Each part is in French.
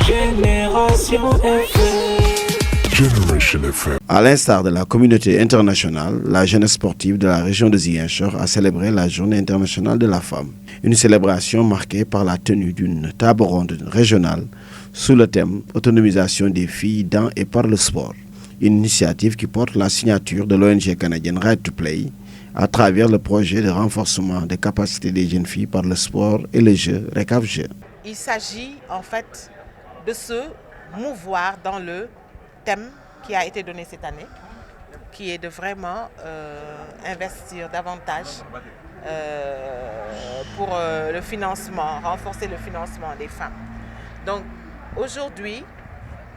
Génération FM. Generation FM. À l'instar de la communauté internationale, la jeunesse sportive de la région de Ziguinchor a célébré la Journée internationale de la femme. Une célébration marquée par la tenue d'une table ronde régionale sous le thème « Autonomisation des filles dans et par le sport ». Une initiative qui porte la signature de l'ONG canadienne Right to Play à travers le projet de renforcement des capacités des jeunes filles par le sport et le jeu RECAF-Jeux. Il s'agit en fait de se mouvoir dans le thème qui a été donné cette année, qui est de vraiment investir davantage pour le financement, renforcer le financement des femmes. Donc aujourd'hui,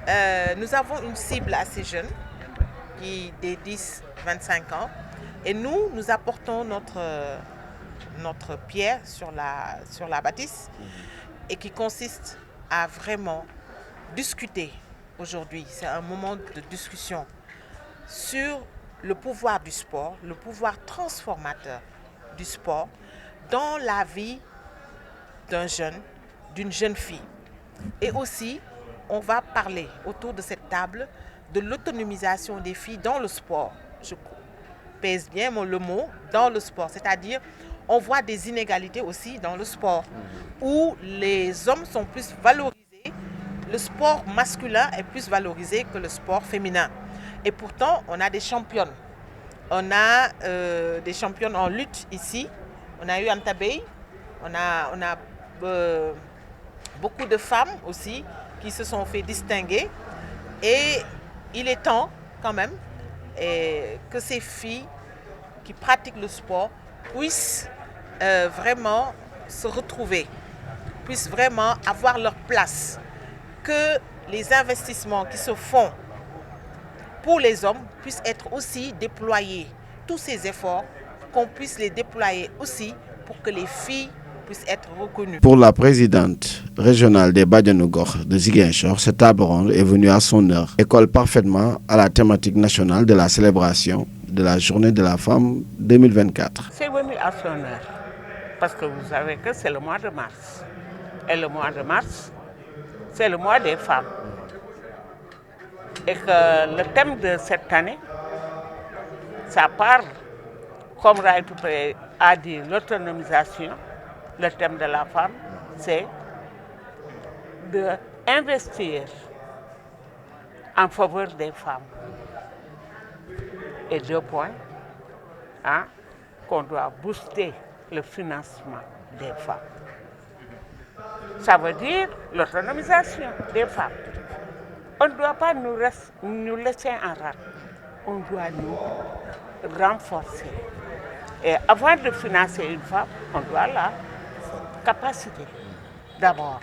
nous avons une cible assez jeune, qui des 10-25 ans, et nous apportons notre pierre sur la bâtisse, et qui consiste à vraiment discuter. Aujourd'hui, c'est un moment de discussion sur le pouvoir du sport, le pouvoir transformateur du sport dans la vie d'un jeune, d'une jeune fille. Et aussi, on va parler autour de cette table de l'autonomisation des filles dans le sport. Je pèse bien le mot, dans le sport, c'est-à-dire on voit des inégalités aussi dans le sport où les hommes sont plus valorisés. Le sport masculin est plus valorisé que le sport féminin. Et pourtant, on a des championnes. On a des championnes en lutte ici. On a eu Antabey. On a beaucoup de femmes aussi qui se sont fait distinguer. Et il est temps quand même que ces filles qui pratiquent le sport puissent vraiment se retrouver, puissent vraiment avoir leur place. Que les investissements qui se font pour les hommes puissent être aussi déployés. Tous ces efforts, qu'on puisse les déployer aussi pour que les filles puissent être reconnues. Pour la présidente régionale des Badianougor de Ziguinchor, cette table ronde est venue à son heure et colle parfaitement à la thématique nationale de la célébration de la Journée de la femme 2024. C'est venu à son heure parce que vous savez que c'est le mois de mars. Et le mois de mars, c'est le mois des femmes. Et que le thème de cette année, ça parle, comme Right to Play a dit, l'autonomisation. Le thème de la femme, c'est d'investir en faveur des femmes. Et 2 points, qu'on doit booster le financement des femmes. Ça veut dire l'autonomisation des femmes. On ne doit pas nous laisser en rade. On doit nous renforcer. Et avant de financer une femme, on doit la capacité d'abord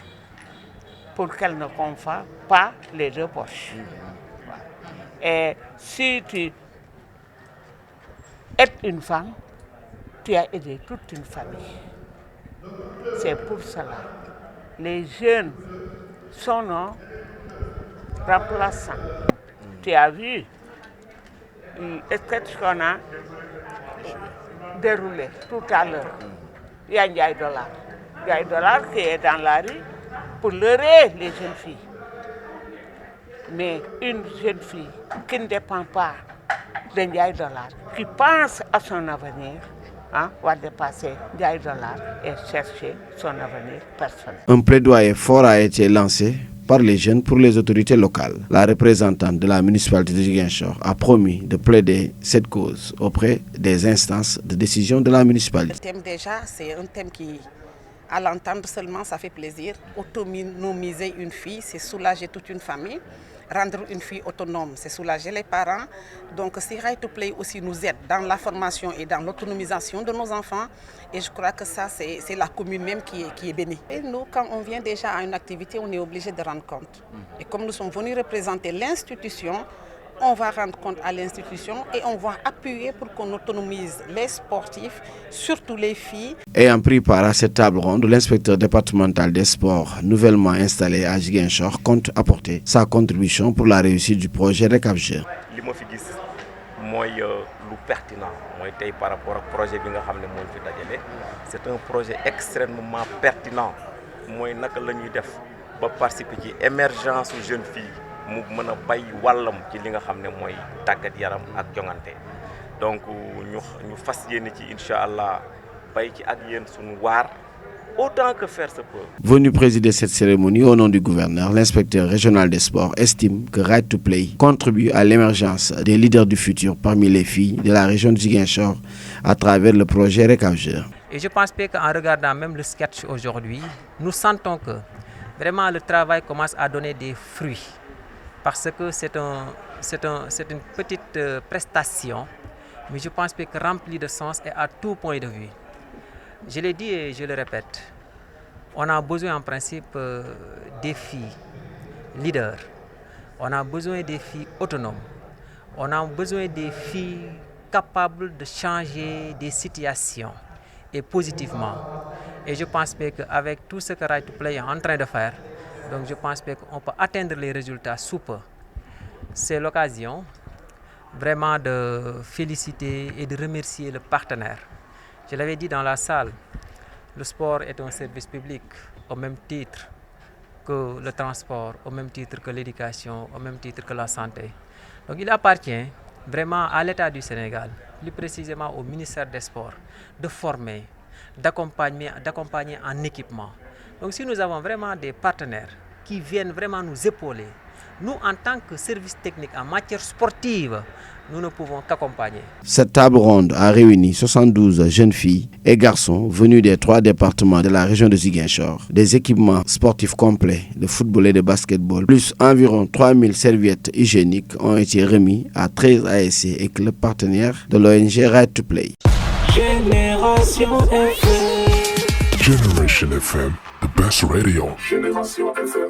pour qu'elle ne confond pas les 2 poches. Et si tu aides une femme, tu as aidé toute une famille. C'est pour cela. Les jeunes sont nos remplaçants. Tu as vu le sketch qu'on a déroulé tout à l'heure. Il y a Ndiaye Dollar. Ndiaye Dollar qui est dans la rue pour leurrer les jeunes filles. Mais une jeune fille qui ne dépend pas de Ndiaye Dollar, qui pense à son avenir, va dépasser Ndiaye Dollar et chercher son avenir personnel. Un plaidoyer fort a été lancé par les jeunes pour les autorités locales. La représentante de la municipalité de Ziguinchor a promis de plaider cette cause auprès des instances de décision de la municipalité. Le thème déjà, c'est un thème qui, à l'entendre seulement, ça fait plaisir. Autonomiser une fille, c'est soulager toute une famille. Rendre une fille autonome, c'est soulager les parents. Donc si Right to Play aussi nous aide dans la formation et dans l'autonomisation de nos enfants, et je crois que ça, c'est la commune même qui est bénie. Et nous, quand on vient déjà à une activité, on est obligé de rendre compte. Et comme nous sommes venus représenter l'institution, on va rendre compte à l'institution et on va appuyer pour qu'on autonomise les sportifs, surtout les filles. Ayant pris part à cette table ronde, l'inspecteur départemental des sports nouvellement installé à Ziguinchor compte apporter sa contribution pour la réussite du projet RECAF-Jeux. li ma fi gis mooy lu pertinent mooy tey par rapport au projet bi nga xam ne moo fi dajale c'est un projet extrêmement pertinent mooy naka la ñuy def ba participer ci émergence su jeune fille mu mën a bay wàllam ci li nga xam ne mooy tàggat yaram ak jongante donc ñu fas yéene ci incha allah bay ci ak yéen suñu waar autant que faire se peut. Venu présider cette cérémonie au nom du gouverneur, l'inspecteur régional des sports estime que Right to Play contribue à l'émergence des leaders du futur parmi les filles de la région de Ziguinchor à travers le projet Recapgeur. Et je pense qu'en regardant même le sketch aujourd'hui, nous sentons que vraiment le travail commence à donner des fruits parce que c'est une petite prestation, mais je pense que remplie de sens et à tout point de vue. Je l'ai dit et je le répète, on a besoin en principe des filles leaders, on a besoin des filles autonomes, on a besoin des filles capables de changer des situations et positivement. Et je pense qu'avec tout ce que Right to Play est en train de faire, donc je pense qu'on peut atteindre les résultats sous peu. C'est l'occasion vraiment de féliciter et de remercier le partenaire. Je l'avais dit dans la salle, le sport est un service public au même titre que le transport, au même titre que l'éducation, au même titre que la santé. Donc il appartient vraiment à l'État du Sénégal, plus précisément au ministère des Sports, de former, d'accompagner en équipement. Donc si nous avons vraiment des partenaires qui viennent vraiment nous épauler, nous en tant que service technique en matière sportive, nous ne pouvons qu'accompagner. Cette table ronde a réuni 72 jeunes filles et garçons venus des 3 départements de la région de Ziguinchor. Des équipements sportifs complets de football et de basketball, plus environ 3000 serviettes hygiéniques ont été remis à 13 ASC et clubs partenaires de l'ONG Right to Play. Generation FM, the best radio. Generation FM.